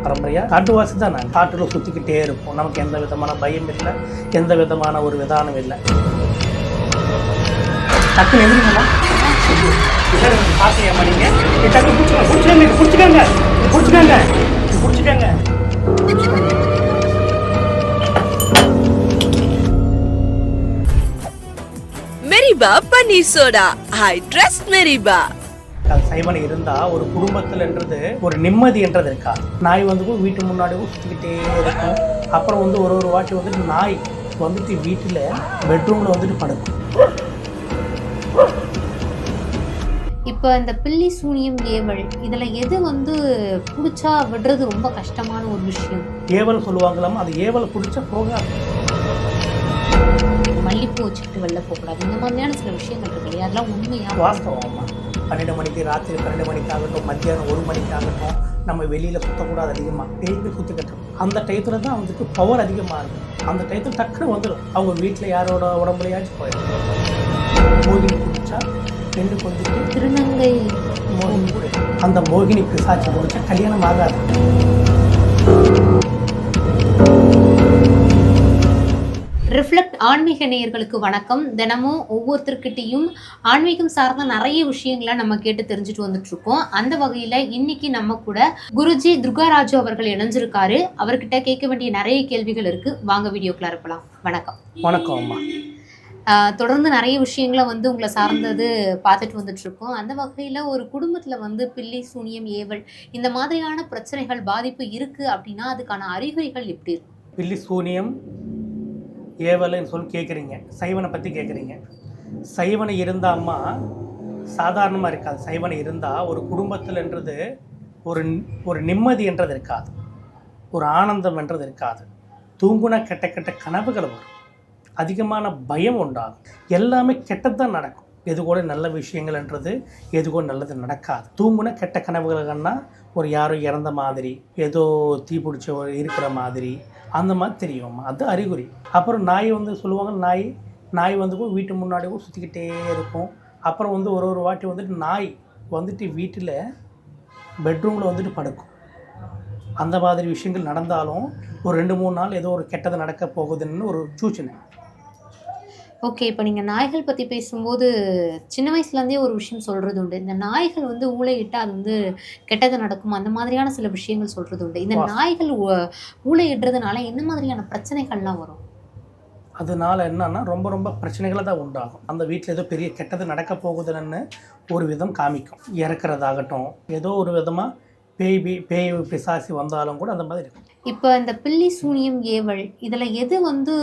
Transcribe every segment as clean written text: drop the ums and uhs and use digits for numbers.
பரம்பரையாக காட்டுவாசி தான். நான் காட்டில் சுற்றிக்கிட்டே இருப்போம். நமக்கு எந்த விதமான பயம் இல்லை, எந்த விதமான ஒரு விதானம் இல்லை. டக்குன்னு எதிரிங்களா பார்க்கலையாமா நீங்கள்? டக்கு பிடிச்சிக்கோங்க. மெரிபா பன்னீர் சோடா. I trust மெரிபா. சைவனை இருந்தால் ஒரு குடும்பத்தில்ன்றது ஒரு நிம்மதி என்றது இருக்கா. நாய் வந்து வீட்டு முன்னாடி சுற்றிக்கிட்டே இருக்கும். அப்புறம் வந்து ஒரு வாட்டி வந்துட்டு நாய் வந்துட்டு வீட்டில் பெட்ரூமில் வந்துட்டு படுக்கும். இப்போ இந்த பில்லி சூனியம் ஏவல் இதில் எது வந்து பிடிச்சா விடுறது ரொம்ப கஷ்டமான ஒரு விஷயம்? ஏவல் சொல்லுவாங்களாமா, அது ஏவலை பிடிச்சா போகாது. மல்லிப்பூ வச்சுக்கிட்டு வெளில போகக்கூடாது, இந்த மாதிரியான சில விஷயங்கள் இருக்கு இல்லையா, அதெல்லாம் உண்மையா? வாஸ்தவமா 12 மணிக்கு, ராத்திரி 12 மணிக்காகட்டும், மத்தியானம் 1 மணிக்காகட்டும், நம்ம வெளியில் சுற்றக்கூடாது. அதிகமாக பேய்க்கு சுற்றி கட்டுறோம். அந்த டயத்தில் தான் வந்துட்டு பவர் அதிகமாக இருக்கும். அந்த டயத்தில் டக்குன்னு வந்துடும். அவங்க வீட்டில் யாரோட உடம்புலையாச்சும் போயிடும். மோகினி பிடிச்சா பெண்ணுக்கு வந்துட்டு திருநங்கை மோகினி, அந்த மோகினி பிசாச்சி பிடிச்சா கல்யாணம் ஆகாது. ரிஃப்ளெக்ட் ஆன்மீக நேயர்களுக்கு வணக்கம். தினமும் ஒவ்வொருத்தர்கிட்டையும் ஆன்மீகம் சார்ந்த நிறைய விஷயங்களை நம்ம கேட்டு தெரிஞ்சுட்டு வந்துட்டு இருக்கோம். அந்த வகையில இன்னைக்கு நம்ம கூட குருஜி துர்காராஜு அவர்கள் இணைஞ்சிருக்காரு. அவர்கிட்ட கேட்க வேண்டிய நிறைய கேள்விகள் இருக்கு. வாங்க வீடியோக்குள்ள இருக்கலாம். வணக்கம். வணக்கம் அம்மா. தொடர்ந்து நிறைய விஷயங்களை வந்து உங்களை சார்ந்தது பார்த்துட்டு வந்துட்டு இருக்கோம். அந்த வகையில் ஒரு குடும்பத்தில் வந்து பில்லி சூனியம் ஏவல் இந்த மாதிரியான பிரச்சனைகள் பாதிப்பு இருக்கு அப்படின்னா அதுக்கான அறிகுறிகள் எப்படி இருக்கும்? பில்லி சூனியம் ஏவல்னு சொல்லி கேட்குறீங்க, சைவனை பற்றி கேட்குறீங்க. சைவனை இருந்த அம்மா சாதாரணமாக இருக்காது. சைவனை இருந்தால் ஒரு குடும்பத்தில்ன்றது ஒரு நிம்மதி என்றது இருக்காது, ஒரு ஆனந்தம் என்றது இருக்காது. தூங்குனா கெட்ட கெட்ட கனவுகள் வரும், அதிகமான பயம் உண்டாகும், எல்லாமே கெட்டது தான் நடக்கும். எது கூட நல்ல விஷயங்கள்ன்றது எது கூட நல்லது நடக்காது. தூங்குனா கெட்ட கனவுகள்னா ஒரு யாரோ இறந்த மாதிரி, ஏதோ தீ பிடிச்ச இருக்கிற மாதிரி, அந்த மாதிரி தெரியும். அது அறிகுறி. அப்புறம் நாய் வந்து சொல்லுவாங்க, நாய் வந்து வீட்டு முன்னாடி சுற்றிக்கிட்டே இருக்கும். அப்புறம் வந்து ஒரு வாட்டி வந்துட்டு நாய் வந்துட்டு வீட்டில் பெட்ரூமில் வந்துட்டு படுக்கும். அந்த மாதிரி விஷயங்கள் நடந்தாலும் ஒரு 2-3 நாள் ஏதோ ஒரு கெட்டது நடக்க போகுதுன்னு ஒரு சூச்சனை. ஓகே, இப்போ நீங்கள் நாய்கள் பற்றி பேசும்போது சின்ன வயசுலேருந்தே ஒரு விஷயம் சொல்கிறது உண்டு. இந்த நாய்கள் வந்து ஊளையிட்டால் அது வந்து கெட்டது நடக்கும், அந்த மாதிரியான சில விஷயங்கள் சொல்கிறது உண்டு. இந்த நாய்கள் ஊளையிடுறதுனால என்ன மாதிரியான பிரச்சனைகள்லாம் வரும்? அதனால என்னன்னா ரொம்ப ரொம்ப பிரச்சனைகளை தான் உண்டாகும். அந்த வீட்டில் ஏதோ பெரிய கெட்டது நடக்க போகுதுன்னு ஒரு விதம் காமிக்கும். இறக்குறதாகட்டும், ஏதோ ஒரு விதமாக பேய் பிசாசி வந்தாலும் கூட அந்த மாதிரி இருக்கும். இப்போ இந்த பில்லி சூனியம் ஏவல் இதில் எது வந்து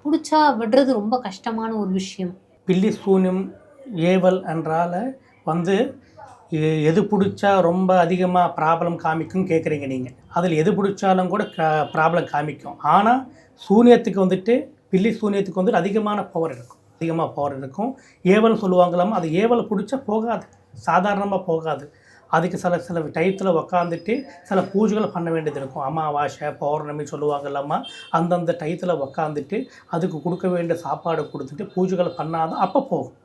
பிடிச்சா விடுறது ரொம்ப கஷ்டமான ஒரு விஷயம்? பில்லி சூனியம் ஏவல் என்றால் வந்து எது பிடிச்சா ரொம்ப அதிகமாக ப்ராப்ளம் காமிக்கும்னு கேட்குறீங்க நீங்கள். அதில் எது பிடிச்சாலும் கூட ப்ராப்ளம் காமிக்கும். ஆனால் சூனியத்துக்கு வந்துட்டு பில்லி சூனியத்துக்கு வந்துட்டு அதிகமான பவர் இருக்கும். ஏவல் சொல்லுவாங்களாமா, அது ஏவலை பிடிச்சா போகாது, சாதாரணமாக போகாது. அதுக்கு சில டயத்தில் உக்காந்துட்டு சில பூஜைகளை பண்ண வேண்டியது இருக்கும். அமாவாசை பௌர்ணமி சொல்லுவாங்கல்லாமா, அந்தந்த டயத்தில் உக்காந்துட்டு அதுக்கு கொடுக்க வேண்டிய சாப்பாடு கொடுத்துட்டு பூஜைகளை பண்ணாதான் அப்போ போகும்.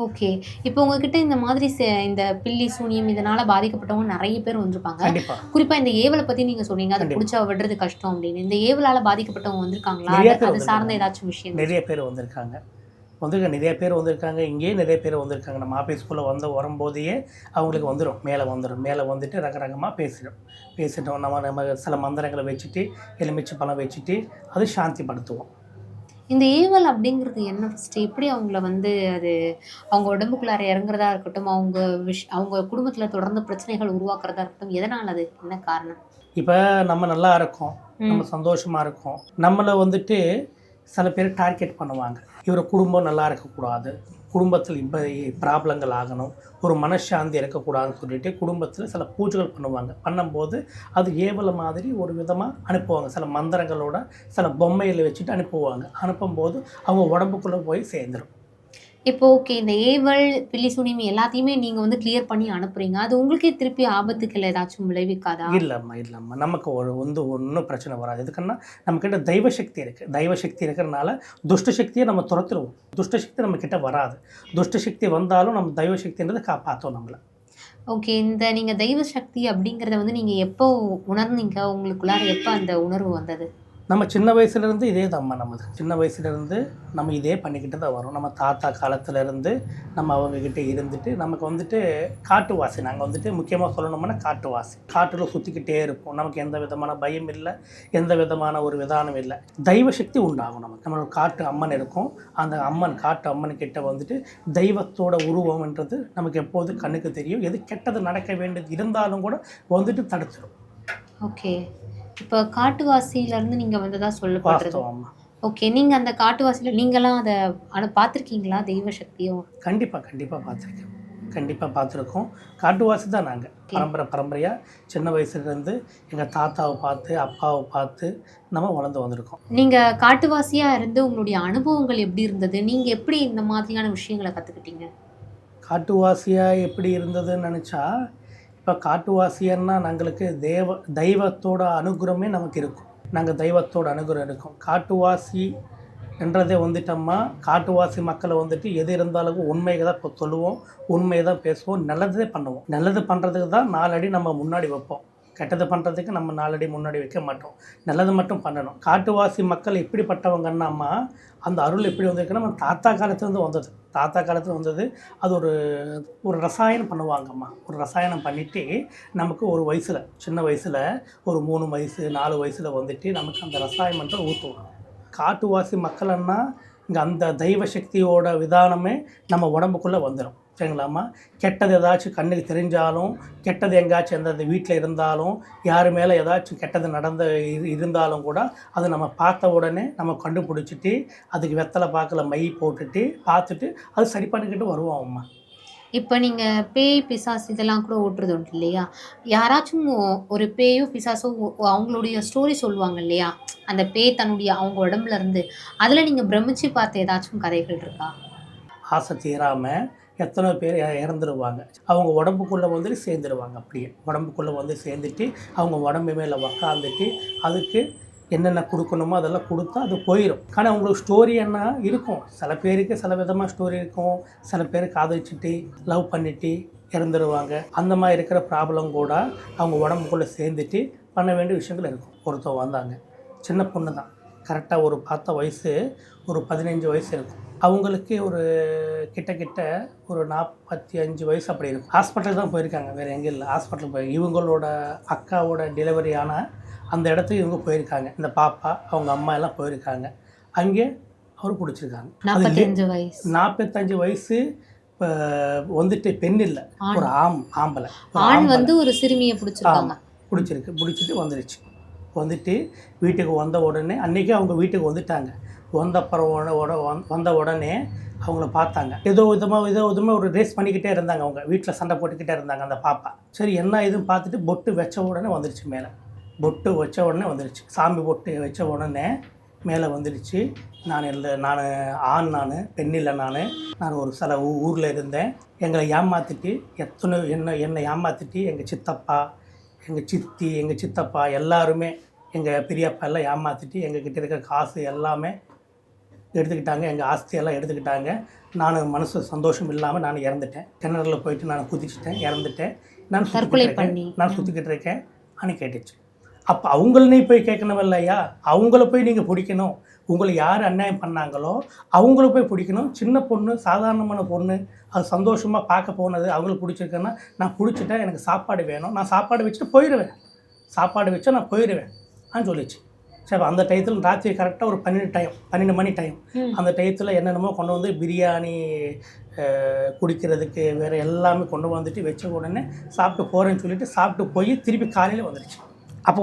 ஓகே, இப்போ உங்ககிட்ட இந்த மாதிரி இந்த பில்லி சூனியம் இதனால் பாதிக்கப்பட்டவங்க நிறைய பேர் வந்திருப்பாங்க. கண்டிப்பாக. குறிப்பாக இந்த ஏவலை பற்றி நீங்கள் சொன்னீங்க, அதை பிடிச்சா விடுறது கஷ்டம் அப்படின்னு. இந்த ஏவலால் பாதிக்கப்பட்டவங்க வந்திருக்காங்களா? அது சார்ந்த ஏதாச்சும் விஷயம்? நிறைய பேர் வந்திருக்காங்க. நிறைய பேர் வந்திருக்காங்க. இங்கேயே நிறைய பேர் வந்திருக்காங்க. நம்ம ஆஃபீஸ்க்குள்ளே வரும்போதையே அவங்களுக்கு மேலே வந்துட்டு ரகரகமாக பேசிட்டோம். நம்ம சில மந்திரங்களை வச்சுட்டு, எலுமிச்சை பழம் வச்சுட்டு அது சாந்திப்படுத்துவோம். இந்த ஏவல் அப்படிங்கிறது என்ன? ஃபஸ்ட்டு எப்படி அவங்கள வந்து அது அவங்க உடம்புக்குள்ளார இறங்குறதா இருக்கட்டும், அவங்க குடும்பத்தில் தொடர்ந்து பிரச்சனைகள் உருவாக்குறதா இருக்கட்டும், எதனால், அது என்ன காரணம்? இப்போ நம்ம நல்லா இருக்கோம், நம்ம சந்தோஷமாக இருக்கோம், நம்மளை வந்துட்டு சில பேர் டார்கெட் பண்ணுவாங்க. இவர் குடும்பம் நல்லா இருக்கக்கூடாது, குடும்பத்தில் இப்போ ப்ராப்ளங்கள் ஆகணும், ஒரு மனசாந்தி இருக்கக்கூடாதுன்னு சொல்லிட்டு குடும்பத்தில் சில பூஜைகள் பண்ணும்போது அது ஏவலை மாதிரி ஒரு விதமாக அனுப்புவாங்க. சில மந்திரங்களோட சில பொம்மைகளை வச்சுட்டு அனுப்பும்போது அவங்க உடம்புக்குள்ளே போய் சேர்ந்துடும். இப்போ ஓகே, இந்த ஏவல் பில்லி சூனியம் எல்லாத்தையுமே நீங்கள் வந்து கிளியர் பண்ணி அனுப்புறீங்க, அது உங்களுக்கே திருப்பி ஆபத்துக்கள் ஏதாச்சும் விளைவிக்காதா? இல்லைம்மா நமக்கு ஒன்றும் பிரச்சனை வராது. எதுக்குன்னா நம்மக்கிட்ட தெய்வசக்தி இருக்குது. தெய்வசக்தி இருக்கிறனால துஷ்டசக்தியை நம்ம துரத்துருவோம். துஷ்டசக்தி நம்மக்கிட்ட வராது. துஷ்டசக்தி வந்தாலும் நம்ம தெய்வசக்தின்றதை காப்பாற்றோம் நம்மளை. ஓகே. இந்த நீங்க தெய்வ சக்தி அப்படிங்கிறத வந்து நீங்க எப்போ உணர்ந்தீங்க? உங்களுக்குள்ளார எப்ப அந்த உணர்வு வந்தது? நம்ம சின்ன வயசுலேருந்து இதே தான்மா நமது. சின்ன வயசுலேருந்து நம்ம இதே பண்ணிக்கிட்டு தான் வரோம். நம்ம தாத்தா காலத்துலேருந்து நம்ம அவங்கக்கிட்ட இருந்துட்டு நமக்கு வந்துட்டு காட்டுவாசி. நாங்கள் வந்துட்டு முக்கியமாக சொல்லணும்னா காட்டுவாசி. காட்டில் சுற்றிக்கிட்டே இருப்போம். நமக்கு எந்த விதமான பயம் இல்லை, எந்த விதமான ஒரு விதானம் இல்லை. தெய்வ சக்தி உண்டாகும் நமக்கு. நம்மளோட காட்டு அம்மன் இருக்கும். அந்த அம்மன் காட்டு அம்மன் கிட்ட வந்துட்டு தெய்வத்தோட உருவம்ன்றது நமக்கு எப்போது கண்ணுக்கு தெரியும். எது கெட்டது நடக்க வேண்டியது இருந்தாலும் கூட வந்துட்டு தடுத்துடும். ஓகே. இப்ப காட்டுவாசியிலருந்து நீங்க வந்ததா சொல்லப்படுறது. வாஸ்தவம்மா. ஓகே. நீங்க அந்த காட்டுவாசியில நீங்கலாம் அத பார்த்துருக்கீங்களா? தெய்வ சக்தியும்? கண்டிப்பாக பார்த்துருக்கேன். கண்டிப்பாக பார்த்துருக்கோம். காட்டுவாசி தான் நாங்கள். பரம்பரையாக சின்ன வயசுலேருந்து எங்கள் தாத்தாவை பார்த்து, அப்பாவை பார்த்து நம்ம வளர்ந்து வந்திருக்கோம். நீங்க காட்டுவாசியா இருந்து உங்களுடைய அனுபவங்கள் எப்படி இருந்தது? நீங்க எப்படி இந்த மாதிரியான விஷயங்கள கத்துக்கிட்டீங்க? காட்டுவாசியாக எப்படி இருந்ததுன்னு நினச்சா, இப்போ காட்டுவாசியன்னா நாங்களுக்கு தெய்வத்தோட அனுகிரகமே நமக்கு இருக்கும். நாங்கள் தெய்வத்தோட அனுகிரகம் இருக்கும். காட்டுவாசி என்றதே வந்துட்டோம்மா, காட்டுவாசி மக்களை வந்துட்டு எது இருந்தாலும் உண்மையை தான் இப்போ சொல்லுவோம், உண்மையை தான் பேசுவோம், நல்லதே பண்ணுவோம். நல்லது பண்ணுறதுக்கு தான் 4 அடி நம்ம முன்னாடி வைப்போம். கெட்டது பண்ணுறதுக்கு நம்ம 4 அடி முன்னாடி வைக்க மாட்டோம். நல்லது மட்டும் பண்ணணும். காட்டுவாசி மக்கள் எப்படிப்பட்டவங்கன்னாம்மா, அந்த அருள் எப்படி வந்திருக்குன்னா நம்ம தாத்தா காலத்துலேருந்து வந்தது. தாத்தா காலத்தில் வந்தது. அது ஒரு ரசாயனம் பண்ணுவாங்கம்மா. ஒரு ரசாயனம் பண்ணிவிட்டு நமக்கு ஒரு வயசில், சின்ன வயசில் ஒரு 3 வயசு 4 வயசில் வந்துட்டு நமக்கு அந்த ரசாயனத்தை ஊற்றுவாங்க. காட்டுவாசி மக்கள்னா இங்கே அந்த தெய்வ சக்தியோட விதானமே நம்ம உடம்புக்குள்ளே வந்துடும். சரிங்களாம்மா? கெட்டது ஏதாச்சும் கண்ணுக்கு தெரிஞ்சாலும், கெட்டது எங்கேயாச்சும் எந்த வீட்டில் இருந்தாலும், யார் மேலே ஏதாச்சும் கெட்டது இருந்தாலும் கூட அதை நம்ம பார்த்த உடனே நம்ம கண்டுபிடிச்சிட்டு அதுக்கு வெத்தலை பாக்கில் மை போட்டுட்டு பார்த்துட்டு அது சரி பண்ணிக்கிட்டு வருவோம் அம்மா. இப்ப நீங்க பேய், பிசாசு இதெல்லாம் கூட ஓட்டுறது உண்டு இல்லையா? யாராச்சும் ஒரு பேயோ, பிசாசோ அவங்களுடைய ஸ்டோரி சொல்லுவாங்க இல்லையா? அந்த பேய் தன்னுடைய அவங்க உடம்புல இருந்து, அதுல நீங்க பிரமிச்சு பார்த்த ஏதாச்சும் கதைகள் இருக்கா? ஆசை தீராமல் எத்தனை பேர் இறந்துருவாங்க. அவங்க உடம்புக்குள்ளே வந்துட்டு சேர்ந்துருவாங்க. அப்படியே உடம்புக்குள்ளே வந்து சேர்ந்துட்டு அவங்க உடம்பு மேலே உக்காந்துட்டு அதுக்கு என்னென்ன கொடுக்கணுமோ அதெல்லாம் கொடுத்தா அது போயிடும். ஆனால் அவங்களுக்கு ஸ்டோரி என்ன இருக்கும். சில பேருக்கு சில விதமாக ஸ்டோரி இருக்கும். சில பேர் காதலிச்சுட்டு லவ் பண்ணிவிட்டு இறந்துருவாங்க. அந்த மாதிரி இருக்கிற ப்ராப்ளம் கூட அவங்க உடம்புக்குள்ளே சேர்ந்துட்டு பண்ண வேண்டிய விஷயங்கள் இருக்கும். ஒருத்தர் வந்தாங்க, சின்ன பொண்ணு தான். கரெக்டாக ஒரு பார்த்த வயசு ஒரு 15 வயசு இருக்கும். அவங்களுக்கு ஒரு கிட்ட ஒரு 45 வயசு அப்படி இருக்கும். ஹாஸ்பிட்டல் தான் போயிருக்காங்க, வேறு எங்கே இல்லை. ஹாஸ்பிட்டல் இவங்களோட அக்காவோட டெலிவரி ஆனால் அந்த இடத்துக்கு இவங்க போயிருக்காங்க. இந்த பாப்பா அவங்க அம்மா எல்லாம் போயிருக்காங்க. அங்கே அவர் பிடிச்சிருக்காங்க. 45 வயசு இப்போ வந்துட்டு பெண் இல்லை, ஒரு ஆம்பளை. ஆண் வந்து ஒரு சிறுமியை பிடிச்சிட்டு வந்துட்டு வீட்டுக்கு வந்த உடனே அன்றைக்கே அவங்க வீட்டுக்கு வந்துட்டாங்க. வந்த உடனே அவங்கள பார்த்தாங்க. ஏதோ விதமாக ஒரு ரேஸ் பண்ணிக்கிட்டே இருந்தாங்க. அவங்க வீட்டில் சண்டை போட்டுக்கிட்டே இருந்தாங்க அந்த பாப்பா. சரி என்ன இதுன்னு பார்த்துட்டு பொட்டு வச்ச உடனே வந்துடுச்சு மேலே. பொட்டு வச்ச உடனே வந்துடுச்சு. சாமி பொட்டு வச்ச உடனே மேலே வந்துடுச்சு. நான் ஆண், பெண் இல்லை. நான் ஒரு சில ஊரில் இருந்தேன். எங்களை ஏமாற்றிட்டு என்னை ஏமாற்றிட்டு எங்கள் சித்தப்பா, எங்கள் சித்தி, எங்கள் சித்தப்பா எல்லாருமே, எங்கள் பெரியப்பா எல்லாம் ஏமாற்றிட்டு எங்ககிட்ட இருக்கிற காசு எல்லாமே எடுத்துக்கிட்டாங்க. எங்கள் ஆஸ்தியெல்லாம் எடுத்துக்கிட்டாங்க. நான் மனசு சந்தோஷம் இல்லாமல் நான் இறந்துட்டேன். கிணறுல போயிட்டு நான் குதிச்சிட்டேன், இறந்துட்டேன். நான் சுற்றிக்கிட்டு இருக்கேன் ஆனால் கேட்டுச்சு. அப்போ அவங்களே போய் கேட்கணும் இல்லையா? அவங்கள போய் நீங்கள் பிடிக்கணும். உங்களை யார் அநியாயம் பண்ணாங்களோ அவங்கள போய் பிடிக்கணும். சின்ன பொண்ணு, சாதாரணமான பொண்ணு, அது சந்தோஷமாக பார்க்க போனது அவங்களுக்கு பிடிச்சிருக்குன்னா நான் பிடிச்சிட்டேன், எனக்கு சாப்பாடு வேணும், நான் சாப்பாடு வச்சுட்டு போயிடுவேன், சாப்பாடு வச்சா நான் போயிடுவேன் சொல்லிச்சு. சரி, அந்த டயத்தில் ராத்திரி கரெக்டாக ஒரு 12 மணி டைம். அந்த டயத்தில் என்னென்னமோ கொண்டு வந்து பிரியாணி குடிக்கிறதுக்கு வேறு எல்லாமே கொண்டு வந்துட்டு வச்ச உடனே சாப்பிட்டு போகிறேன்னு சொல்லிட்டு சாப்பிட்டு போய் திருப்பி காலையில் வந்துடுச்சு. அப்போ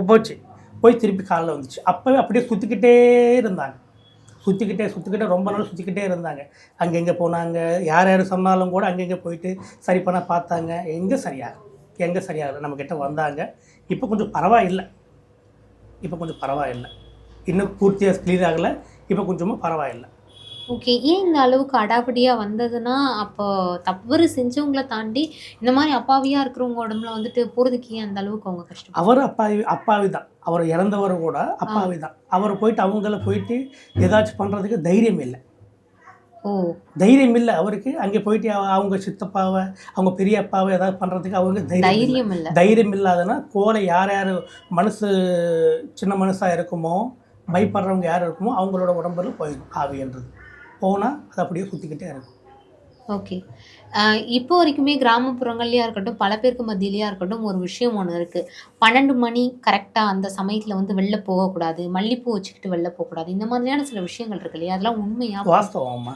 போய் திருப்பி காலையில் வந்துச்சு. அப்போவே அப்படியே சுற்றிக்கிட்டே இருந்தாங்க. சுற்றிக்கிட்டே ரொம்ப நாள் சுற்றிக்கிட்டே இருந்தாங்க. அங்கெங்கே போனாங்க. யார் சொன்னாலும் கூட அங்கெங்கே போயிட்டு சரி பண்ண பார்த்தாங்க. எங்கே சரியாகலை. நம்மக்கிட்ட வந்தாங்க. இப்போ கொஞ்சம் பரவாயில்லை. இன்னும் பூர்த்தியாக கிளியர் ஆகலை. இப்போ கொஞ்சமாக பரவாயில்லை. ஓகே. ஏன் இந்த அளவுக்கு அடாவடியாக வந்ததுன்னா, அப்போ தவறு செஞ்சவங்களை தாண்டி இந்த மாதிரி அப்பாவியாக இருக்கிறவங்க உடம்புல வந்துட்டு போகிறதுக்கு ஏன் அந்த அளவுக்கு அவங்க கஷ்டம்? அவர் அப்பாவி தான். அவர் இறந்தவர் கூட அப்பாவி தான். அவர் போயிட்டு அவங்கள போயிட்டு ஏதாச்சும் பண்ணுறதுக்கு தைரியம் இல்லை. ஓ தைரியம் இல்லை அவருக்கு. அங்கே போயிட்டு அவங்க சித்தப்பாவை அவங்க பெரிய அப்பாவை ஏதாவது பண்ணுறதுக்கு அவருக்கு தைரியம் இல்லை. தைரியம் இல்லாதனா கோலை யார் யார் மனசு சின்ன மனசாக இருக்குமோ பயப்படுறவங்க யார் இருக்குமோ அவங்களோட உடம்புல போயிடும் ஆவின்றது. போனால் அது அப்படியே சுற்றிக்கிட்டே இருக்கும். ஓகே. இப்போ வரைக்குமே கிராமப்புறங்கள்லையா இருக்கட்டும், பல பேருக்கு மத்தியிலயா இருக்கட்டும், ஒரு விஷயம் ஒண்ணு இருக்கு. 12 மணி கரெக்ட்டா அந்த சமயத்துல வந்து வெளில போகக்கூடாது. மல்லிப்பூ வச்சுக்கிட்டு வெளில போகக்கூடாது. இந்த மாதிரியான சில விஷயங்கள் இருக்கு இல்லையா? அதெல்லாம் உண்மையா? வாஸ்தவம்மா.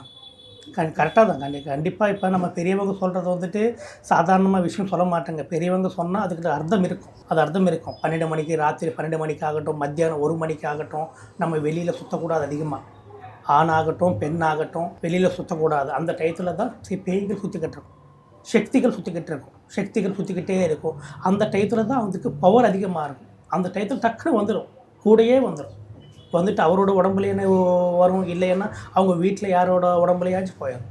கரெக்டாக தான். கண்டிப்பாக இப்போ நம்ம பெரியவங்க சொல்கிறது வந்துட்டு சாதாரணமாக விஷயம் சொல்ல மாட்டாங்க. பெரியவங்க சொன்னால் அதுக்கு அர்த்தம் இருக்கும். அது அர்த்தம் இருக்கும். 12 மணிக்கு ராத்திரி 12 மணிக்கு ஆகட்டும், மத்தியானம் 1 மணிக்கு ஆகட்டும், நம்ம வெளியில் சுற்றக்கூடாது அதிகமாக. ஆணாகட்டும் பெண்ணாகட்டும் வெளியில் சுற்றக்கூடாது. அந்த டயத்தில் தான் பேய்கள் சுற்றிக்கிட்டு இருக்கும், சக்திகள் சுற்றிக்கிட்டு இருக்கும், சக்திகள் சுற்றிக்கிட்டே இருக்கும். அந்த டயத்தில் தான் அவங்களுக்கு பவர் அதிகமாக இருக்கும். அந்த டயத்தில் டக்குன்னு வந்துடும், கூடையே வந்துடும். வந்துட்டு அவரோட உடம்புலேயே வரும், இல்லைன்னா அவங்க வீட்டில் யாரோட உடம்புலையாச்சும் போயிடும்.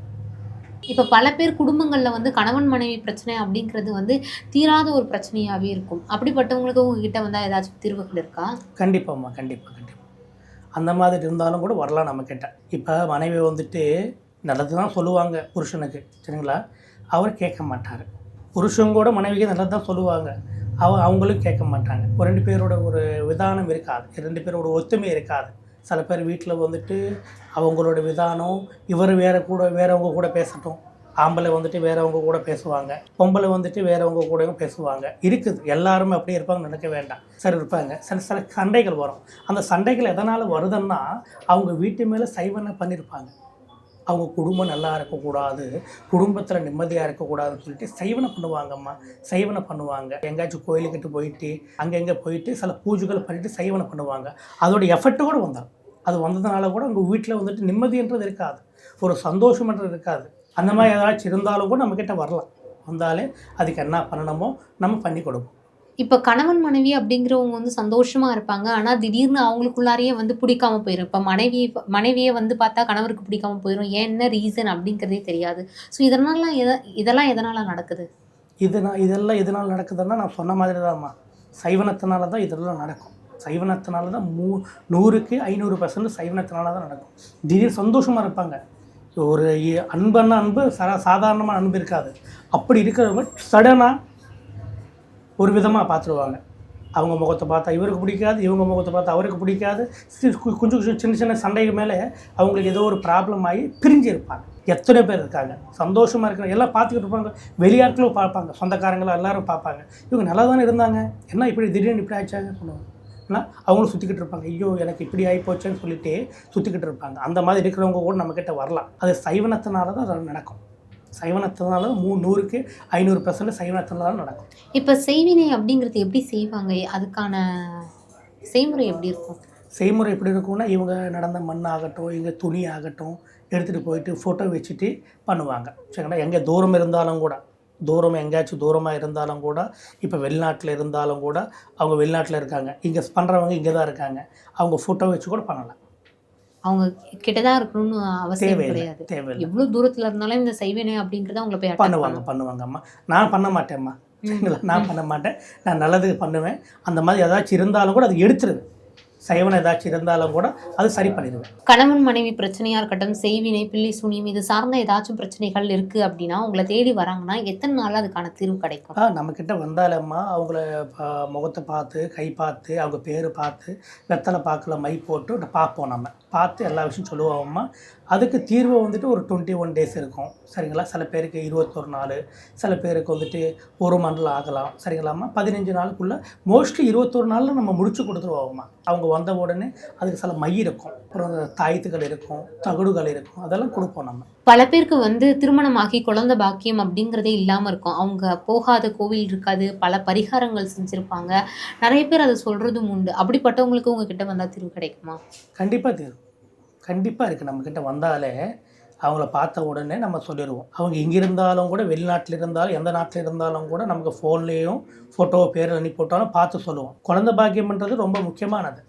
இப்போ பல பேர் குடும்பங்கள்ல வந்து கணவன் மனைவி பிரச்சனை அப்படிங்கிறது வந்து தீராத ஒரு பிரச்சனையாவே இருக்கும். அப்படிப்பட்டவங்களுக்கு உங்ககிட்ட வந்தா ஏதாச்சும் தீர்வுகள் இருக்கா? கண்டிப்பாம்மா, கண்டிப்பாக. அந்த மாதிரி இருந்தாலும் கூட வரலாம் நம்மக்கிட்ட. இப்போ மனைவி வந்துட்டு நல்லது தான் சொல்லுவாங்க புருஷனுக்கு, சரிங்களா? அவர் கேட்க மாட்டார். புருஷன் கூட மனைவிக்கு நல்லது தான் சொல்லுவாங்க, அவங்களும் கேட்க மாட்டாங்க. 2 பேரோட ஒரு விதானம் இருக்காது, 2 பேரோட ஒத்துமை இருக்காது. சில பேர் வீட்டில் வந்துட்டு அவங்களோட விதானம் இவர் வேறவங்க கூட பேசட்டும், ஆம்பளை வந்துட்டு வேறவங்க கூட பேசுவாங்க, பொம்பளை வந்துட்டு வேறவங்க கூடயும் பேசுவாங்க. இருக்குது, எல்லாருமே அப்படியே இருப்பாங்க நினைக்க வேண்டாம். சரி இருப்பாங்க. சில சண்டைகள் வரும். அந்த சண்டைகள் எதனால் வருதுன்னா அவங்க வீட்டு மேலே சைவனை பண்ணியிருப்பாங்க. அவங்க குடும்பம் நல்லா இருக்கக்கூடாது, குடும்பத்தில் நிம்மதியாக இருக்கக்கூடாதுன்னு சொல்லிட்டு சைவனை பண்ணுவாங்கம்மா. சைவனை பண்ணுவாங்க. எங்கேயாச்சும் கோயிலுக்கிட்ட போயிட்டு அங்கங்கே போயிட்டு சில பூஜைகள் பண்ணிவிட்டு சைவனை பண்ணுவாங்க. அதோட எஃபெக்ட்டு கூட வந்தால் அது வந்ததுனால கூட அவங்க வீட்டில் வந்துட்டு நிம்மதின்றது இருக்காது, ஒரு சந்தோஷம்ன்றது இருக்காது. அந்த மாதிரி ஏதாச்சும் இருந்தாலும் கூட நம்மக்கிட்ட வரலாம். வந்தாலே அதுக்கு என்ன பண்ணணுமோ நம்ம பண்ணி கொடுப்போம். இப்போ கணவன் மனைவி அப்படிங்கிறவங்க வந்து சந்தோஷமா இருப்பாங்க. ஆனால் திடீர்னு அவங்களுக்குள்ளாரையே வந்து பிடிக்காம போயிடும். இப்போ மனைவியை வந்து பார்த்தா கணவருக்கு பிடிக்காம போயிடும். ஏன் என்ன ரீசன் அப்படிங்கிறதே தெரியாது. ஸோ இதெல்லாம் எதனால் நடக்குது? இதெல்லாம் எதனால் நடக்குதுன்னா நான் சொன்ன மாதிரி தான்மா, சைவனத்தினால தான் இதெல்லாம் நடக்கும். சைவனத்தினால தான் 100க்கு 500% சைவனத்தினால தான் நடக்கும். திடீர் சந்தோஷமாக இருப்பாங்க. ஒரு அன்புன்னா அன்பு சாதாரணமான அன்பு இருக்காது. அப்படி இருக்கிறவங்க சடனாக ஒரு விதமாக பார்த்துருவாங்க. அவங்க முகத்தை பார்த்தா இவருக்கு பிடிக்காது, இவங்க முகத்தை பார்த்தா அவருக்கு பிடிக்காது. கொஞ்சம் சின்ன சின்ன சண்டைக்கு மேலே அவங்களுக்கு ஏதோ ஒரு ப்ராப்ளம் ஆகி பிரிஞ்சு இருப்பாங்க. எத்தனை பேர் இருக்காங்க சந்தோஷமாக இருக்கிற எல்லாம் பார்த்துக்கிட்டு இருப்பாங்க. வெளியாட்களும் பார்ப்பாங்க, சொந்தக்காரங்களும் எல்லோரும் பார்ப்பாங்க. இவங்க நல்லா தானே இருந்தாங்க, என்ன இப்படி திடீர்னு இப்படி ஆச்சாங்க பண்ணுவாங்க. ஆனால் அவங்களும் சுற்றிக்கிட்டு இருப்பாங்க. ஐயோ எனக்கு இப்படி ஆகிப்போச்சேன்னு சொல்லிட்டு சுற்றிக்கிட்டு இருப்பாங்க. அந்த மாதிரி இருக்கிறவங்க கூட நம்மக்கிட்ட வரலாம். அது சைவனத்தினால தான் அது நடக்கும். சைவனத்தினால 100க்கு 500% சைவனத்தினால நடக்கும். இப்போ செய்வினை அப்படிங்கிறது எப்படி செய்வாங்க? அதுக்கான செய்முறை எப்படி இருக்கும்? செய்முறை எப்படி இருக்கும்னா இவங்க நடந்த மண் ஆகட்டும், இங்கே துணி ஆகட்டும் எடுத்துகிட்டு போயிட்டு ஃபோட்டோ வச்சுட்டு பண்ணுவாங்க, சரிங்களா? எங்கே தூரம் இருந்தாலும் கூட, எங்கேயாச்சும் தூரமாக இருந்தாலும் கூட, இப்போ வெளிநாட்டில் இருந்தாலும் கூட, அவங்க வெளிநாட்டில் இருக்காங்க, இங்கே பண்ணுறவங்க இங்கே தான் இருக்காங்க, அவங்க ஃபோட்டோ வச்சு கூட பண்ணலாம். அவங்க கிட்ட தான் இருக்கணும்னு அவசியம் கிடையாது. தேவையில்லை. எவ்வளோ தூரத்தில் இருந்தாலும் இந்த செய்வினை அப்படிங்கிறத அவங்கள போய் பண்ணுவாங்கம்மா. நான் பண்ண மாட்டேம்மா, சரிங்களா? நான் பண்ண மாட்டேன். நான் நல்லதுக்கு பண்ணுவேன். அந்த மாதிரி ஏதாச்சும் இருந்தாலும் கூட அது எடுத்துருவேன். சைவனை ஏதாச்சும் இருந்தாலும் கூட அது சரி பண்ணிடுவேன். கணவன் மனைவி பிரச்சனையாக இருக்கட்டும், செய்வினை, பில்லி சூனியம் இது சார்ந்த ஏதாச்சும் பிரச்சனைகள் இருக்குது அப்படின்னா உங்களை தேடி வராங்கன்னா எத்தனை நாள் அதுக்கான தீர்வு கிடைக்கும்? நம்மக்கிட்ட வந்தாலம்மா அவங்கள முகத்தை பார்த்து, கை பார்த்து, அவங்க பேர் பார்த்து, வெத்தலை பாக்கில் மை போட்டு பார்ப்போம். நம்ம பார்த்து எல்லா விஷயம் சொல்லுவோம்மா. அதுக்கு தீர்வு வந்துட்டு ஒரு 21 டேஸ் இருக்கும், சரிங்களா? சில பேருக்கு 21 நாள், சில பேருக்கு வந்துட்டு 1 மண்டலம் ஆகலாம், சரிங்களாம்மா? 15 நாளுக்குள்ளே மோஸ்ட்லி 21 நாளில் நம்ம முடிச்சு கொடுத்துருவோம்மா. அவங்க வந்த உடனே அதுக்கு சில மை இருக்கும், அப்புறம் தாயத்துகள் இருக்கும், தகடுகள் இருக்கும், அதெல்லாம் கொடுப்போம் நம்ம. பல பேருக்கு வந்து திருமணமாகி குழந்தை பாக்கியம் அப்படிங்கிறதே இல்லாமல் இருக்கும். அவங்க போகாத கோவில் இருக்காது, பல பரிகாரங்கள் செஞ்சுருப்பாங்க. நிறைய பேர் அதை சொல்கிறதும் உண்டு. அப்படிப்பட்டவங்களுக்கு உங்ககிட்ட வந்தால் தீர்வு கிடைக்குமா? கண்டிப்பாக தீர்வு கண்டிப்பாக இருக்குது. நம்மக்கிட்ட வந்தாலே அவங்கள பார்த்த உடனே நம்ம சொல்லிடுவோம். அவங்க இங்கே இருந்தாலும் கூட, வெளிநாட்டில் இருந்தாலும், எந்த நாட்டில் இருந்தாலும் கூட நமக்கு ஃபோன்லேயும் ஃபோட்டோ பேர் அனுப்பி போட்டாலும் பார்த்து சொல்லுவோம். குழந்தை பாக்கியம்ன்றது ரொம்ப முக்கியமானது.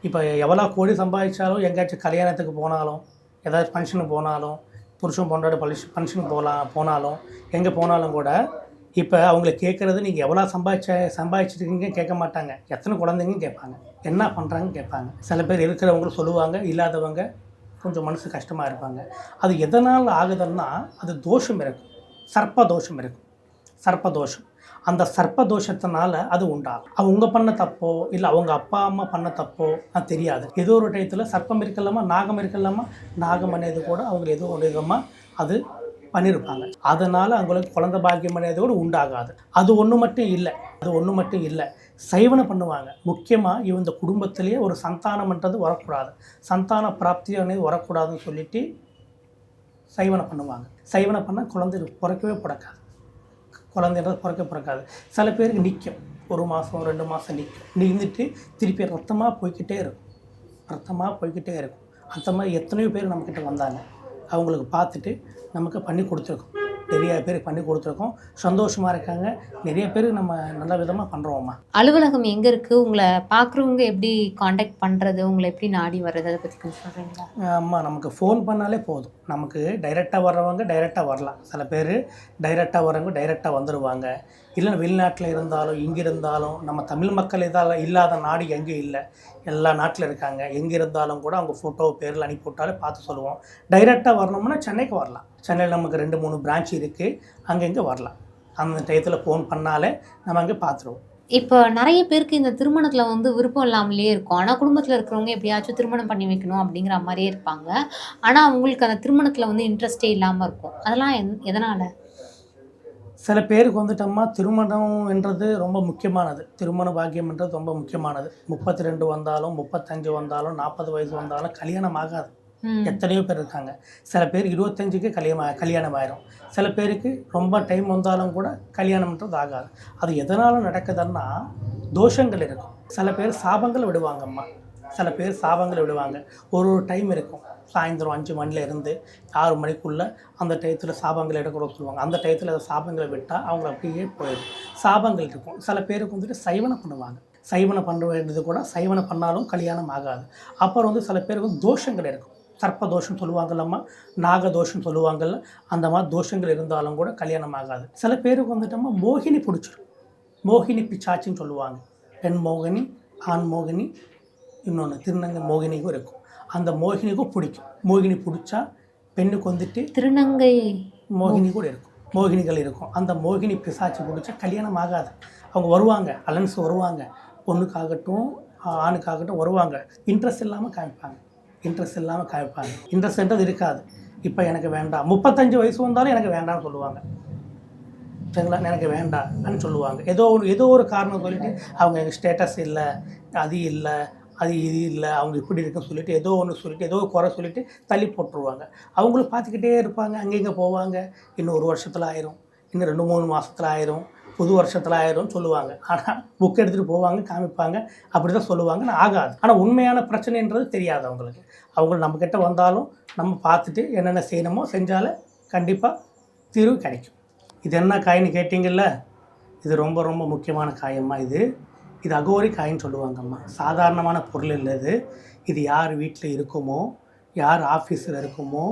இப்போ எவ்வளோ கோடி சம்பாதிச்சாலும், எங்கேயாச்சும் கல்யாணத்துக்கு போனாலும், ஏதாச்சும் ஃபங்க்ஷனுக்கு போனாலும், புருஷன் பொண்டாட்டி ஃபங்க்ஷனுக்கு போனாலும் எங்கே போனாலும் கூட இப்போ அவங்கள கேட்குறது நீங்கள் எவ்வளோ சம்பாதிச்சிருக்கீங்கன்னு கேட்க மாட்டாங்க, எத்தனை குழந்தைங்கன்னு கேட்பாங்க, என்ன பண்ணுறாங்கன்னு கேட்பாங்க. சில பேர் இருக்கிறவங்களும் சொல்லுவாங்க, இல்லாதவங்க கொஞ்சம் மனசு கஷ்டமாக இருப்பாங்க. அது எதனால் ஆகுதுன்னா அது தோஷம் இருக்கும், சர்ப்ப தோஷம் இருக்கும், சர்ப்ப தோஷம். அந்த சர்ப்ப தோஷத்தினால அது உண்டாகும். அவங்க பண்ண தப்போ இல்லை அவங்க அப்பா அம்மா பண்ண தப்போ அது தெரியாது. ஏதோ ஒரு டயத்தில் சர்ப்பம் இருக்கலாமா, நாகம் இருக்கலாமா, நாகம் అనేది கூட அவங்க ஏதோ ஒரு விதமாக அது பண்ணியிருப்பாங்க. அதனால் அவங்களுக்கு குழந்தை பாக்கியம் అనేది கூட உண்டாகாது. அது ஒன்று மட்டும் இல்லை, சைவனை பண்ணுவாங்க. முக்கியமாக இந்த குடும்பத்திலேயே ஒரு சந்தானம்ன்றது வரக்கூடாது, சந்தான பிராப்தி అనేది வரக்கூடாதுன்னு சொல்லிட்டு சைவனை பண்ணுவாங்க. சைவனை பண்ணால் குழந்தை பிறக்கவே பிறக்காது, குழந்தைன்றது பிறக்காது. சில பேருக்கு நிற்கும், 1 மாதம் 2 மாதம் நின்றுட்டு திருப்பி ரத்தமாக போய்கிட்டே இருக்கும். அந்த மாதிரி எத்தனையோ பேர் நம்மக்கிட்ட வந்தாங்க. அவங்களுக்கு பார்த்துட்டு நமக்கு பண்ணி கொடுத்துருக்கோம், நிறைய பேர் பண்ணி கொடுத்துருக்கோம், சந்தோஷமாக இருக்காங்க. நிறைய பேர் நம்ம நல்ல விதமாக பண்ணுறோம்மா. அலுவலகம் எங்கே இருக்குது? உங்களை பார்க்குறவங்க எப்படி காண்டாக்ட் பண்ணுறது, உங்களை எப்படி நாடி வர்றது, அதை பற்றி கொஞ்சம் சொல்கிறீங்களா? ஆமாம், நமக்கு ஃபோன் பண்ணாலே போதும். நமக்கு டைரெக்டாக வர்றவங்க டைரெக்டாக வரலாம். சில பேர் டைரெக்டாக வர்றவங்க டைரெக்டாக வந்துடுவாங்க. இல்லை வெளிநாட்டில் இருந்தாலும் இங்கே இருந்தாலும் நம்ம தமிழ் மக்கள் இல்லாத நாடு எங்கேயும் இல்லை, எல்லா நாட்டில் இருக்காங்க. எங்கே இருந்தாலும் கூட அவங்க ஃபோட்டோ பேரில் அனுப்பிவிட்டாலே பார்த்து சொல்லுவோம். டைரெக்டாக வரணும்னா சென்னைக்கு வரலாம். சென்னையில் நமக்கு 2-3 பிரான்ச் இருக்குது, அங்கங்கே வரலாம். அந்த டயத்தில் ஃபோன் பண்ணாலே நம்ம அங்கே பார்த்துருவோம். இப்போ நிறைய பேருக்கு இந்த திருமணத்தில் வந்து விருப்பம் இல்லாமலே இருக்கும். ஆனால் குடும்பத்தில் இருக்கிறவங்க எப்படியாச்சும் திருமணம் பண்ணி வைக்கணும் அப்படிங்கிற மாதிரியே இருப்பாங்க. ஆனால் அவங்களுக்கு அந்த திருமணத்தில் வந்து இன்ட்ரெஸ்டே இல்லாமல் இருக்கும். அதெல்லாம் எதனால்? சில பேருக்கு வந்துட்டோம்மா, திருமணம்ன்றது ரொம்ப முக்கியமானது, திருமண பாக்கியம்ன்றது ரொம்ப முக்கியமானது. 32 வந்தாலும் 35 வந்தாலும் 40 வயசு வந்தாலும் கல்யாணம் ஆகாது. எத்தனையோ பேர் இருக்காங்க. சில பேர் 25க்கு கல்யாணம் ஆயிரும். சில பேருக்கு ரொம்ப டைம் வந்தாலும் கூட கல்யாணம்ன்றது ஆகாது. அது எதனால் நடக்குதுன்னா தோஷங்கள் இருக்கும். சில பேர் சாபங்கள் விடுவாங்கம்மா, சில பேர் சாபங்கள் விடுவாங்க. ஒரு டைம் இருக்கும், சாயந்தரம் 5 மணிலேருந்து 6 மணிக்குள்ளே அந்த டயத்தில் சாபங்கள் எடுக்கிறோம் சொல்லுவாங்க. அந்த டயத்தில் அந்த சாபங்களை விட்டால் அவங்க அப்படியே போயிடும். சாபங்கள் இருக்கும். சில பேருக்கு வந்துட்டு சைவனை பண்ணுவாங்க. சைவனை பண்ண வேண்டியது கூட சைவனை பண்ணாலும் கல்யாணம் ஆகாது. அப்புறம் வந்து சில பேருக்கு தோஷங்கள் இருக்கும். சர்ப்ப தோஷம் சொல்லுவாங்கல்லம்மா, நாகதோஷம் சொல்லுவாங்கள்ல, அந்த மாதிரி தோஷங்கள் இருந்தாலும் கூட கல்யாணம் ஆகாது. சில பேருக்கு வந்துட்டோம்மா மோகினி பிடிச்சிடும். மோகினி பிச்சாச்சின்னு சொல்லுவாங்க. பெண் மோகினி, ஆண் மோகினி, இன்னொன்று திருநங்கை மோகினிக்கும் இருக்கும். அந்த மோகினிக்கும் பிடிக்கும். மோகினி பிடிச்சா பெண்ணுக்கு வந்துட்டு திருநங்கை மோகினி கூட இருக்கும், மோகினிகள் இருக்கும். அந்த மோகினி பிசாச்சு பிடிச்சா கல்யாணம் ஆகாது. அவங்க வருவாங்க, அலன்ஸ் வருவாங்க, பொண்ணுக்காகட்டும் ஆணுக்காகட்டும் வருவாங்க. இன்ட்ரெஸ்ட் இல்லாமல் காமிப்பாங்க. இன்ட்ரெஸ்ட்ன்றது இருக்காது. இப்போ எனக்கு வேண்டாம், 35 வயசு வந்தாலும் எனக்கு வேண்டாம்னு சொல்லுவாங்க. சரிங்களா, எனக்கு வேண்டாம்னு சொல்லுவாங்க. ஏதோ ஒரு காரணம் சொல்லிட்டு அவங்க எங்கள் ஸ்டேட்டஸ் இல்லை, அது இல்லை, அது இது இல்லை, அவங்க இப்படி இருக்குன்னு சொல்லிட்டு ஏதோ ஒன்று சொல்லிட்டு ஏதோ குறை சொல்லிட்டு தள்ளி போட்டுருவாங்க. அவங்களும் பார்த்துக்கிட்டே இருப்பாங்க, அங்கங்கே போவாங்க. இன்னும் 1 வருஷத்தில் ஆயிரும், இன்னும் 2-3 மாதத்தில் ஆயிரும், புது வருஷத்தில் ஆயிரும் சொல்லுவாங்க. ஆனால் புக் எடுத்துகிட்டு போவாங்க, காமிப்பாங்க, அப்படி தான் சொல்லுவாங்க. ஆனால் ஆகாது. ஆனால் உண்மையான பிரச்சனைன்றது தெரியாது அவங்களுக்கு. அவங்க நம்மக்கிட்ட வந்தாலும் நம்ம பார்த்துட்டு என்னென்ன செய்யணுமோ செஞ்சாலே கண்டிப்பாக தீர்வு கிடைக்கும். இது என்ன காயின்னு கேட்டிங்கல்ல, இது ரொம்ப ரொம்ப முக்கியமான காயம்மா. இது அகோரி காயின்னு சொல்லுவாங்கம்மா. சாதாரணமான பொருள் இல்லை இது. இது யார் வீட்டில் இருக்குமோ, யார் ஆஃபீஸில் இருக்குமோ,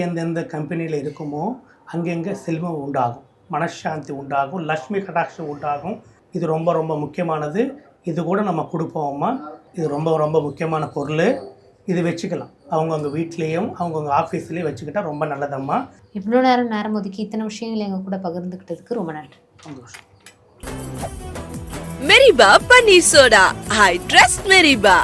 எந்தெந்த கம்பெனியில் இருக்குமோ அங்கெங்கே செல்வம் உண்டாகும், மனசாந்தி உண்டாகும், லக்ஷ்மி கடாட்சம் உண்டாகும். இது ரொம்ப ரொம்ப முக்கியமானது. இது கூட நம்ம கொடுப்போம்மா. இது ரொம்ப ரொம்ப முக்கியமான பொருள். இது வச்சுக்கலாம், அவங்கவுங்க வீட்லேயும் அவங்கவுங்க ஆஃபீஸ்லேயும் வச்சுக்கிட்டால் ரொம்ப நல்லதம்மா. இவ்வளோ நேரம் ஒதுக்கி இத்தனை விஷயங்கள் எங்கள் கூட பகிர்ந்துக்கிட்டதுக்கு ரொம்ப நன்றி. சந்தோஷம். Meriba Paneer Soda. I trust Meriba.